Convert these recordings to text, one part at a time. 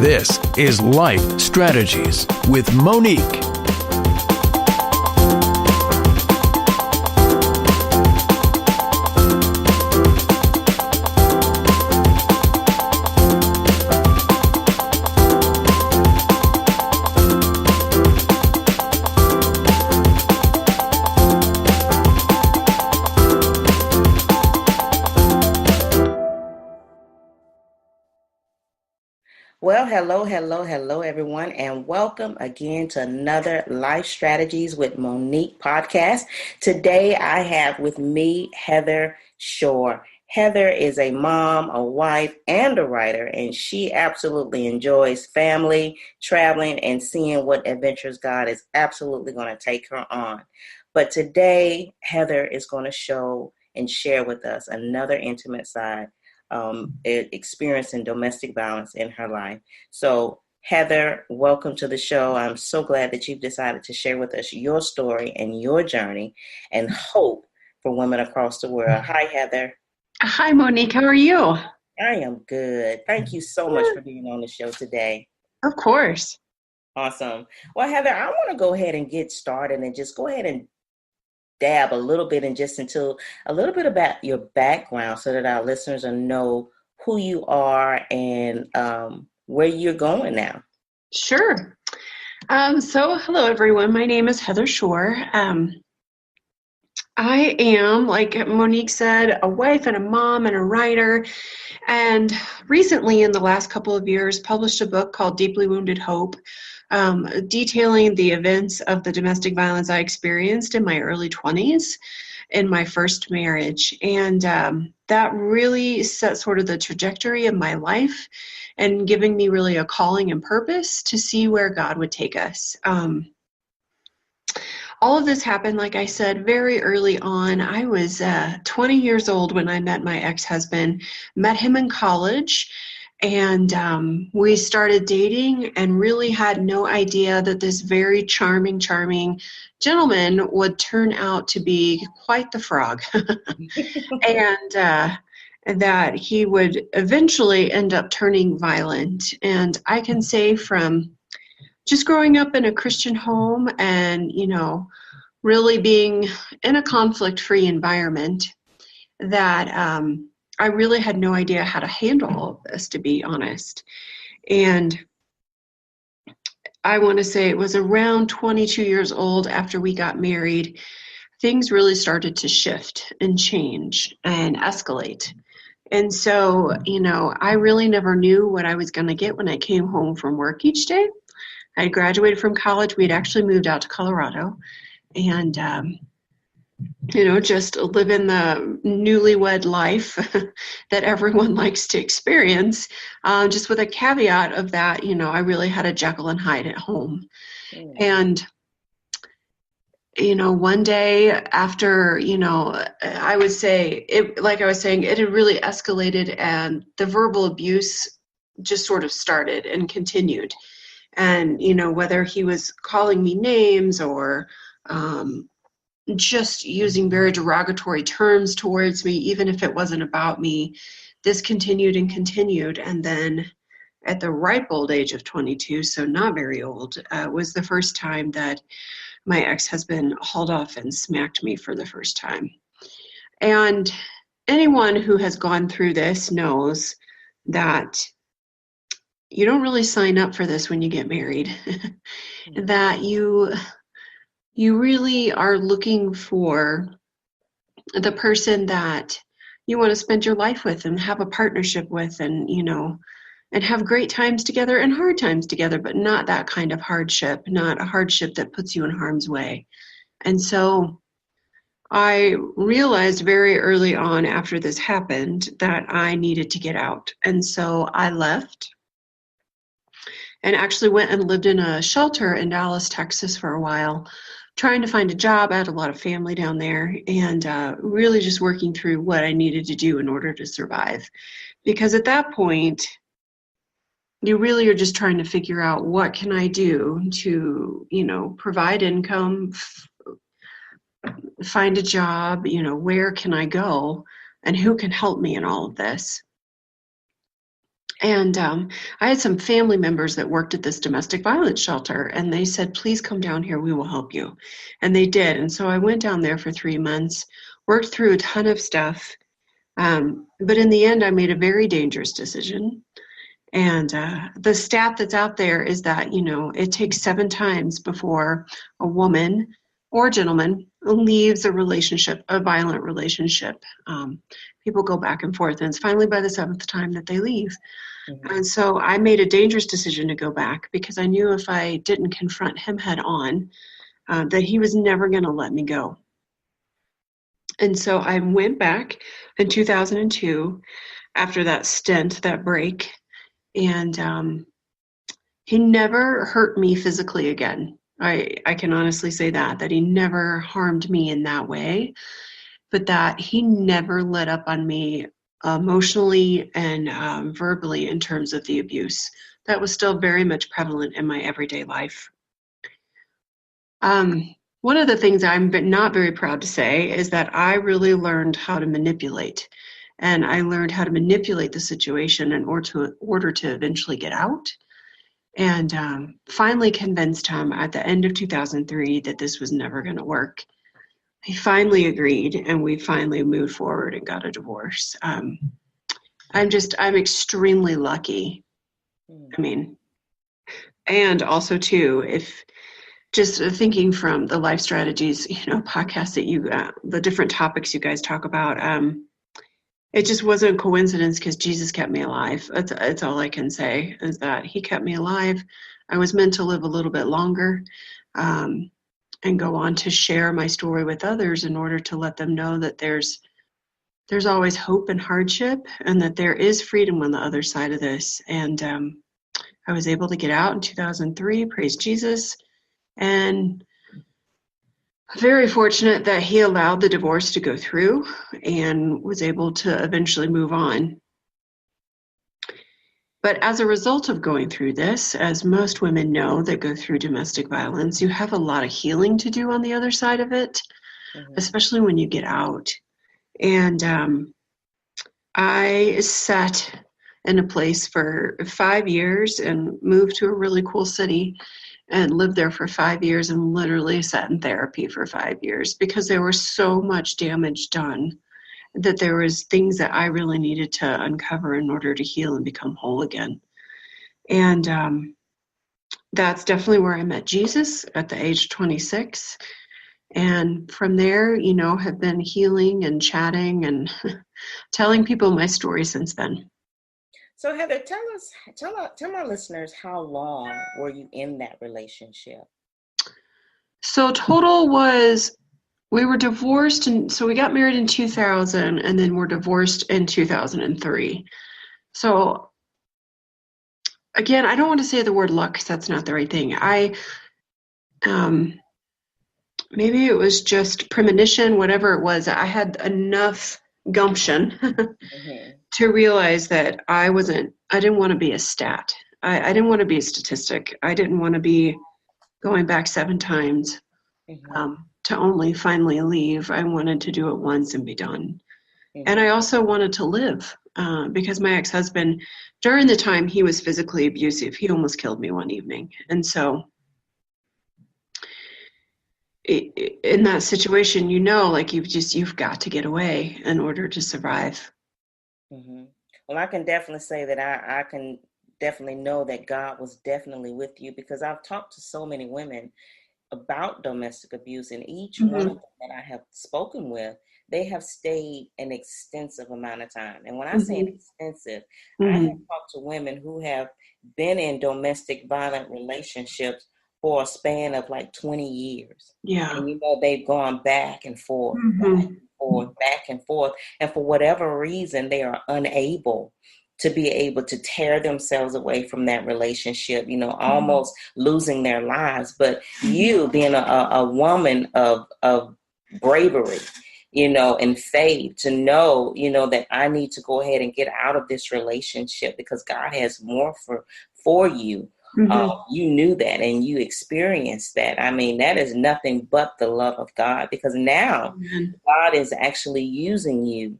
This is Life Strategies with Monique. Well, hello, everyone, and welcome again to another Life Strategies with Monique podcast. Today, I have with me Heather Shore. Heather is a mom, a wife, and a writer, and she absolutely enjoys family, traveling, and seeing what adventures God is absolutely going to take her on. But today, Heather is going to show and share with us another intimate side experiencing domestic violence in her life. So, Heather, welcome to the show. I'm so glad that you've decided to share with us your story and your journey and hope for women across the world. Hi, Heather. Hi, Monique. How are you? I am good. Thank you so much for being on the show today. Of course. Awesome. Well, Heather, I want to go ahead and get started and just go ahead and dab a little bit and just into a little bit about your background so that our listeners will know who you are and where you're going now. Sure. So hello, everyone. My name is Heather Shore. I am, like Monique said, a wife and a mom and a writer. And recently, in the last couple of years, published a book called Deeply Wounded Hope, detailing the events of the domestic violence I experienced in my early 20s in my first marriage. And that really set sort of the trajectory of my life and giving me really a calling and purpose to see where God would take us. All of this happened, like I said, very early on. I was 20 years old when I met my ex-husband, met him in college, and we started dating and really had no idea that this very charming gentleman would turn out to be quite the frog. And that he would eventually end up turning violent. And I can say from just growing up in a Christian home and, really being in a conflict-free environment that I really had no idea how to handle all of this, to be honest. And I want to say it was around 22 years old after we got married, things really started to shift and change and escalate. And so, I really never knew what I was going to get when I came home from work each day. I had graduated from college. We had actually moved out to Colorado and, just living the newlywed life that everyone likes to experience, just with a caveat of that, I really had a Jekyll and Hyde at home. And, one day after, I would say, like I was saying, it had really escalated and the verbal abuse just sort of started and continued. And, whether he was calling me names or just using very derogatory terms towards me, even if it wasn't about me, this continued and continued. And then at the ripe old age of 22, so not very old, was the first time that my ex-husband hauled off and smacked me for the first time. And anyone who has gone through this knows that you don't really sign up for this when you get married, that you really are looking for the person that you want to spend your life with and have a partnership with and, and have great times together and hard times together, but not that kind of hardship, not a hardship that puts you in harm's way. And so I realized very early on after this happened that I needed to get out. And so I left and actually went and lived in a shelter in Dallas, Texas for a while, trying to find a job. I had a lot of family down there and really just working through what I needed to do in order to survive. Because at that point, you really are just trying to figure out what can I do to, provide income, find a job, where can I go and who can help me in all of this. And I had some family members that worked at this domestic violence shelter, and they said, please come down here, we will help you. And they did. And so I went down there for 3 months, worked through a ton of stuff. But in the end, I made a very dangerous decision. And the stat that's out there is that, it takes 7 times before a woman or gentleman leaves a relationship, a violent relationship. People go back and forth, and it's finally by the 7th time that they leave. Mm-hmm. And so I made a dangerous decision to go back because I knew if I didn't confront him head on, that he was never going to let me go. And so I went back in 2002 after that stint, that break, and he never hurt me physically again. I can honestly say that he never harmed me in that way, but that he never let up on me emotionally and verbally in terms of the abuse. That was still very much prevalent in my everyday life. One of the things I'm not very proud to say is that I really learned how to manipulate. And I learned how to manipulate the situation in order to eventually get out. And finally convinced him at the end of 2003 that this was never going to work. He finally agreed, and we finally moved forward and got a divorce. I'm extremely lucky. I mean, and also too, if just thinking from the life strategies, podcast that the different topics you guys talk about, it just wasn't a coincidence because Jesus kept me alive. That's all I can say, is that he kept me alive. I was meant to live a little bit longer and go on to share my story with others in order to let them know that there's always hope in hardship and that there is freedom on the other side of this. And I was able to get out in 2003, praise Jesus. And very fortunate that he allowed the divorce to go through and was able to eventually move on. But as a result of going through this, as most women know that go through domestic violence, you have a lot of healing to do on the other side of it, especially when you get out. And I sat in a place for 5 years and moved to a really cool city and lived there for 5 years and literally sat in therapy for 5 years because there was so much damage done that there was things that I really needed to uncover in order to heal and become whole again. And that's definitely where I met Jesus at the age of 26. And from there, have been healing and chatting and telling people my story since then. So Heather, tell our listeners, how long were you in that relationship? So total was, we were divorced, and so we got married in 2000, and then we're divorced in 2003. So again, I don't want to say the word luck because that's not the right thing. Maybe it was just premonition, whatever it was. I had enough gumption to realize that I didn't want to be a stat. I didn't want to be a statistic. I didn't want to be going back 7 times to only finally leave. I wanted to do it once and be done. And I also wanted to live because my ex-husband, during the time he was physically abusive, he almost killed me one evening. And so in that situation, you've got to get away in order to survive. Well, I can definitely say that I can definitely know that God was definitely with you, because I've talked to so many women about domestic abuse, and each one of them that I have spoken with, they have stayed an extensive amount of time. And when I say extensive, I have talked to women who have been in domestic violent relationships for a span of like 20 years. Yeah. And they've gone back and forth, back and forth. And for whatever reason, they are unable to be able to tear themselves away from that relationship, almost losing their lives. But you being a woman of bravery, and faith, to know, that I need to go ahead and get out of this relationship because God has more for you. You knew that and you experienced that. I mean, that is nothing but the love of God, because now God is actually using you,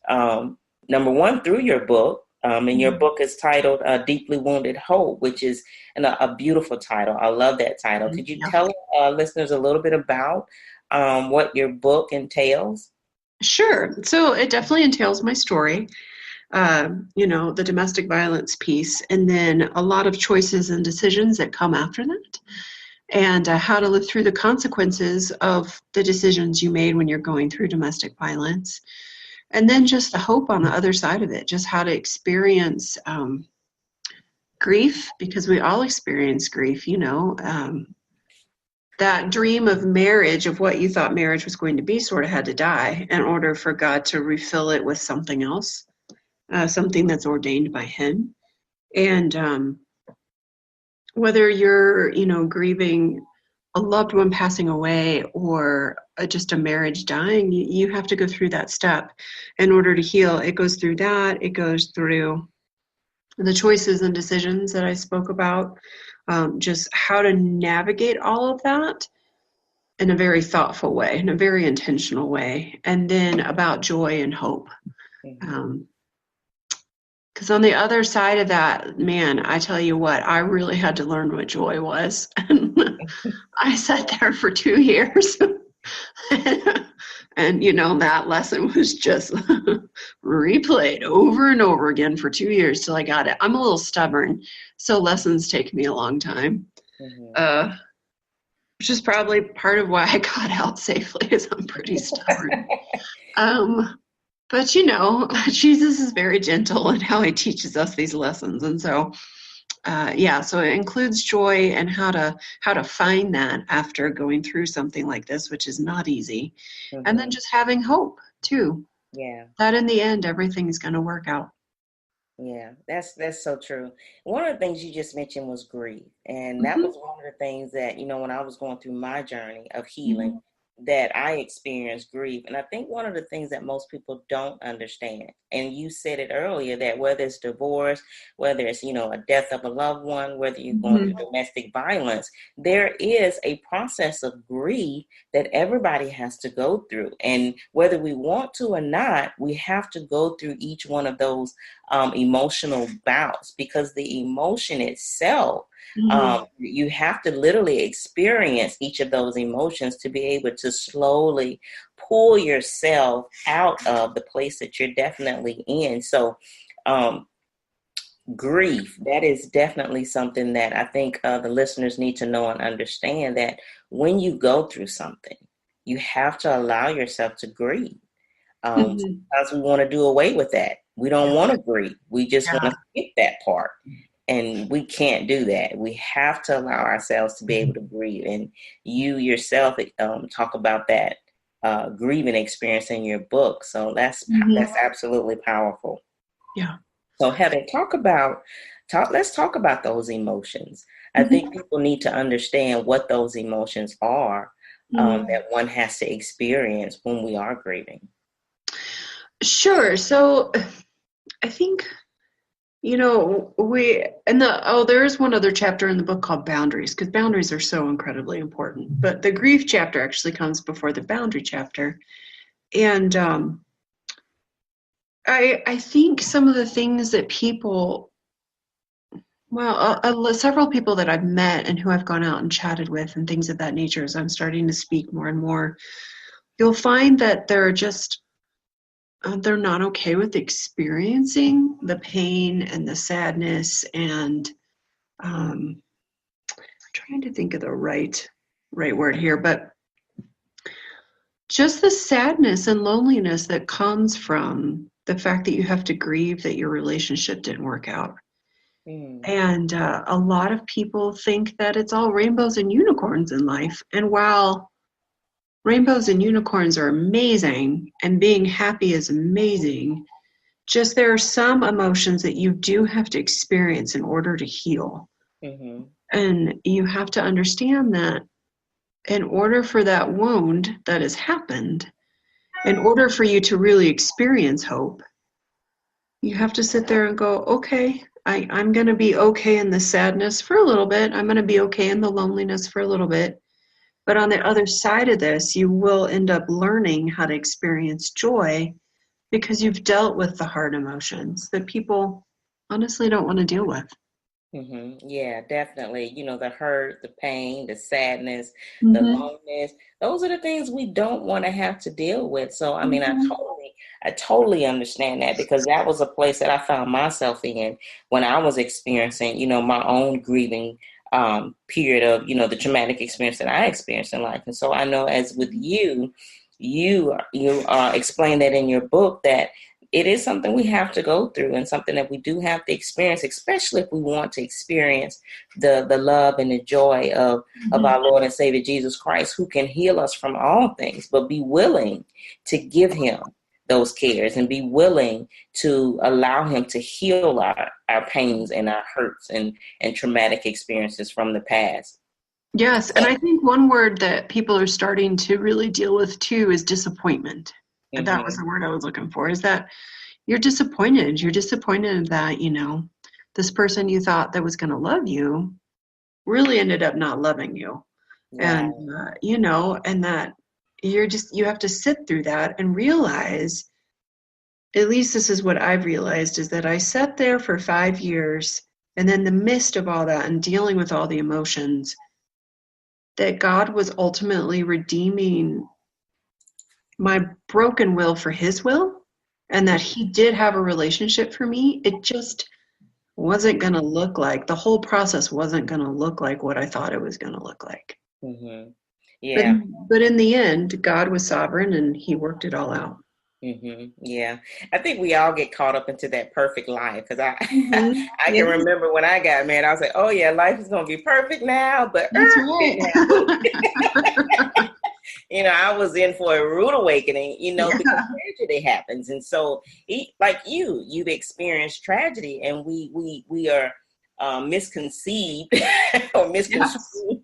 number one, through your book, And your book is titled Deeply Wounded Hope, which is a beautiful title. I love that title. Could you tell listeners a little bit about what your book entails? Sure. So it definitely entails my story, the domestic violence piece, and then a lot of choices and decisions that come after that, and how to live through the consequences of the decisions you made when you're going through domestic violence. And then just the hope on the other side of it, just how to experience grief, because we all experience grief, that dream of marriage, of what you thought marriage was going to be, sort of had to die in order for God to refill it with something else, something that's ordained by Him. And whether you're, grieving a loved one passing away or just a marriage dying, you have to go through that step in order to heal. It goes through that. It goes through the choices and decisions that I spoke about, just how to navigate all of that in a very thoughtful way, in a very intentional way, and then about joy and hope. Because on the other side of that, man, I tell you what, I really had to learn what joy was. I sat there for 2 years. And, that lesson was just replayed over and over again for 2 years till I got it. I'm a little stubborn, so lessons take me a long time, which is probably part of why I got out safely, is I'm pretty stubborn. But, Jesus is very gentle in how He teaches us these lessons. And so, so it includes joy and how to find that after going through something like this, which is not easy. And then just having hope too. Yeah. That in the end, everything's going to work out. Yeah, that's so true. One of the things you just mentioned was grief. And that was one of the things that, when I was going through my journey of healing, that I experienced grief. And I think one of the things that most people don't understand, and you said it earlier, that whether it's divorce, whether it's, a death of a loved one, whether you're going through domestic violence, there is a process of grief that everybody has to go through. And whether we want to or not, we have to go through each one of those emotional bouts, because the emotion itself, you have to literally experience each of those emotions to be able to slowly pull yourself out of the place that you're definitely in. So grief, that is definitely something that I think the listeners need to know and understand, that when you go through something, you have to allow yourself to grieve. Sometimes we want to do away with that. We don't want to grieve. We just want to skip that part. And we can't do that. We have to allow ourselves to be able to grieve. And you yourself talk about that grieving experience in your book. So that's absolutely powerful. Yeah. So Heather, let's talk about those emotions. I think people need to understand what those emotions are that one has to experience when we are grieving. Sure. So I think, there's one other chapter in the book called Boundaries, because boundaries are so incredibly important. But the grief chapter actually comes before the boundary chapter. And I think some of the things that several people that I've met and who I've gone out and chatted with and things of that nature, as I'm starting to speak more and more, you'll find that they're not okay with experiencing the pain and the sadness, and I'm trying to think of the right word here, but just the sadness and loneliness that comes from the fact that you have to grieve that your relationship didn't work out. And a lot of people think that it's all rainbows and unicorns in life. And while rainbows and unicorns are amazing, and being happy is amazing, just there are some emotions that you do have to experience in order to heal. And you have to understand that in order for that wound that has happened, in order for you to really experience hope, you have to sit there and go, okay, I'm going to be okay in the sadness for a little bit. I'm going to be okay in the loneliness for a little bit. But on the other side of this, you will end up learning how to experience joy, because you've dealt with the hard emotions that people honestly don't want to deal with. Yeah, definitely. The hurt, the pain, the sadness, the Mm-hmm. loneliness. Those are the things we don't want to have to deal with. So, I mean, Mm-hmm. I totally understand that, because that was a place that I found myself in when I was experiencing, my own grieving period of, the traumatic experience that I experienced in life. And so I know, as with you explain that in your book, that it is something we have to go through, and something that we do have to experience, especially if we want to experience the love and the joy of our Lord and Savior Jesus Christ, who can heal us from all things, but be willing to give him those cares and be willing to allow him to heal our pains and our hurts and traumatic experiences from the past. Yes, and I think one word that people are starting to really deal with too is disappointment. And that was Mm-hmm. the word I was looking for, is that you're disappointed. You're disappointed that, this person you thought that was going to love you really ended up not loving you. And, Right. and that you have to sit through that and realize, at least this is what I've realized, is that I sat there for 5 years, and in the midst of all that and dealing with all the emotions, that God was ultimately redeeming my broken will for his will, and that he did have a relationship for me. It just wasn't going to look like, the whole process wasn't going to look like what I thought it was going to look like. Mm-hmm. But Yeah. but in the end, God was sovereign and he worked it all out. Yeah, I think we all get caught up into that perfect life, because I Mm-hmm. I can Yeah, remember when I got married, I was like, oh yeah, life is gonna be perfect now, but that's it didn't happen. right. I was in for a rude awakening, because Yeah. tragedy happens, and so like you've experienced tragedy, and we are misconceived or Yes. misconstrued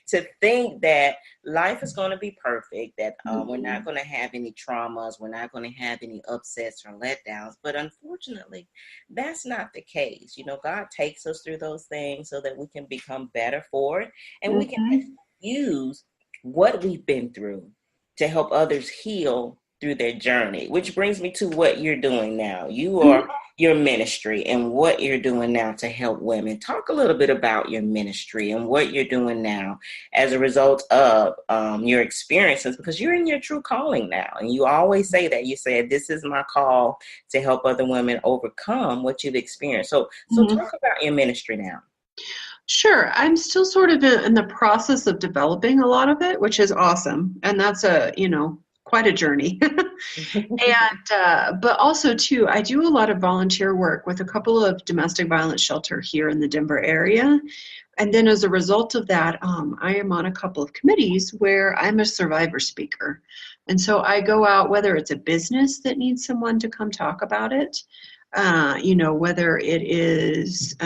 to think that life is going to be perfect, that we're Mm-hmm. not going to have any traumas, we're not going to have any upsets or letdowns. But unfortunately, that's not the case. God takes us through those things so that we can become better for it, and we can Mm-hmm. use what we've been through to help others heal through their journey. Which brings me to what you're doing now. You are your ministry and what you're doing now to help women. Talk a little bit about your ministry and what you're doing now as a result of your experiences, because you're in your true calling now. And you always say that. You said, this is my call to help other women overcome what you've experienced. So Mm-hmm. talk about your ministry now. Sure. I'm still sort of in the process of developing a lot of it, which is awesome. And that's quite a journey. And but also too, I do a lot of volunteer work with a couple of domestic violence shelter here in the Denver area. And then as a result of that, I am on a couple of committees where I'm a survivor speaker. And so I go out, whether it's a business that needs someone to come talk about it, whether it is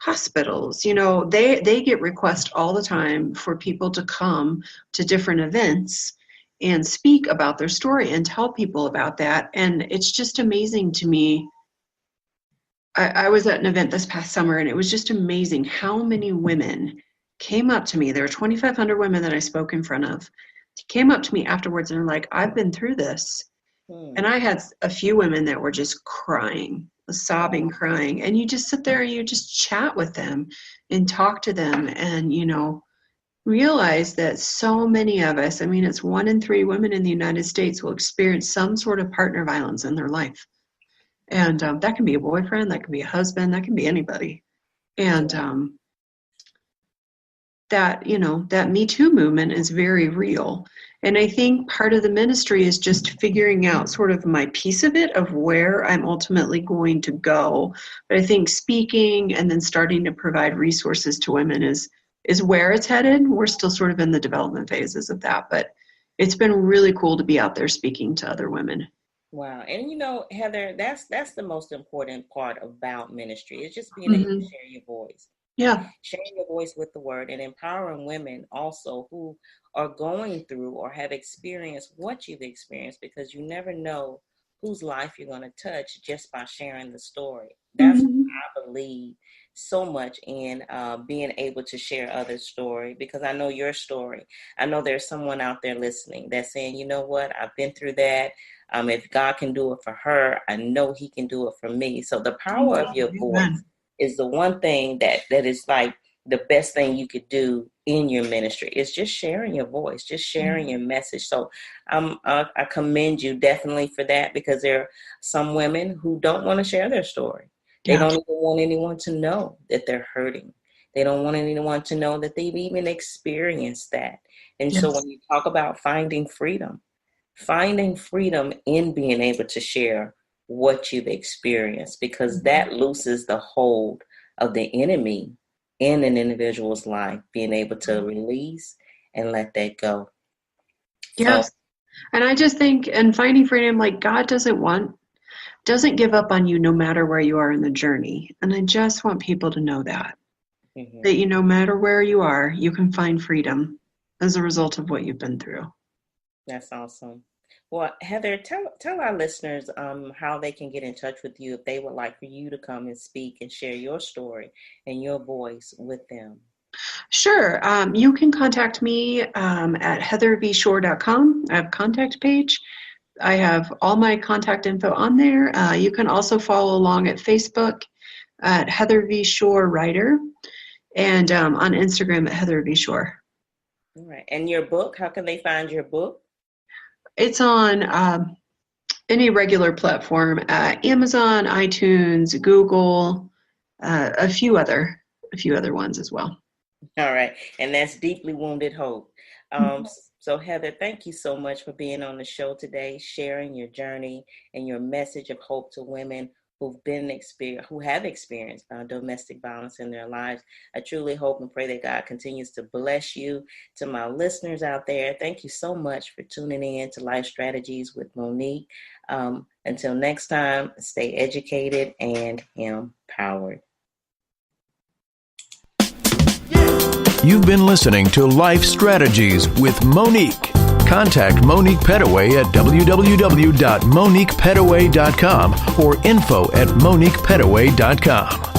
hospitals, they get requests all the time for people to come to different events and speak about their story and tell people about that. And it's just amazing to me. I was at an event this past summer, and it was just amazing how many women came up to me. There were 2,500 women that I spoke in front of. They came up to me afterwards and are like, I've been through this. And Hmm. I had a few women that were just crying, sobbing, crying. And you just sit there and you just chat with them and talk to them and, realize that so many of us, I mean, it's 1 in 3 women in the United States will experience some sort of partner violence in their life. And that can be a boyfriend, that can be a husband, that can be anybody. And that Me Too movement is very real. And I think part of the ministry is just figuring out sort of my piece of it, of where I'm ultimately going to go. But I think speaking and then starting to provide resources to women is where it's headed. We're still sort of in the development phases of that, but it's been really cool to be out there speaking to other women. Wow. And Heather, that's the most important part about ministry. It's just being able to Hmm. share your voice. Yeah. Sharing your voice with the word, and empowering women also who are going through or have experienced what you've experienced, because you never know whose life you're going to touch just by sharing the story. That's what Hmm. I believe so much in being able to share others' story, because I know your story. I know there's someone out there listening that's saying, you know what, I've been through that. If God can do it for her, I know he can do it for me. So the power of your voice Amen. is the one thing that is like the best thing you could do in your ministry. Is just sharing your voice, just sharing your message. So I commend you definitely for that, because there are some women who don't want to share their story. They Yeah. don't even want anyone to know that they're hurting. They don't want anyone to know that they've even experienced that. And so Yes. when you talk about finding freedom in being able to share what you've experienced, because that looses the hold of the enemy in an individual's life, being able to release and let that go. So, Yes. And I just think, and finding freedom, like God doesn't give up on you no matter where you are in the journey. And I just want people to know that mhm. no matter where you are, you can find freedom as a result of what you've been through. That's awesome. Well, Heather, tell our listeners how they can get in touch with you if they would like for you to come and speak and share your story and your voice with them. Sure. You can contact me at heathervshore.com. I have a contact page. I have all my contact info on there. You can also follow along at Facebook at heathervshorewriter, and on Instagram at heathervshore. All right. And your book, how can they find your book? It's on any regular platform: Amazon, iTunes, Google, a few other ones as well. All right. And that's Deeply Wounded Hope. So, Heather, thank you so much for being on the show today, sharing your journey and your message of hope to women who have experienced domestic violence in their lives. I truly hope and pray that God continues to bless you. To my listeners out there, thank you so much for tuning in to Life Strategies with Monique. Until next time, stay educated and empowered. You've been listening to Life Strategies with Monique. Contact Monique Petaway at www.moniquepetaway.com or info@moniquepetaway.com.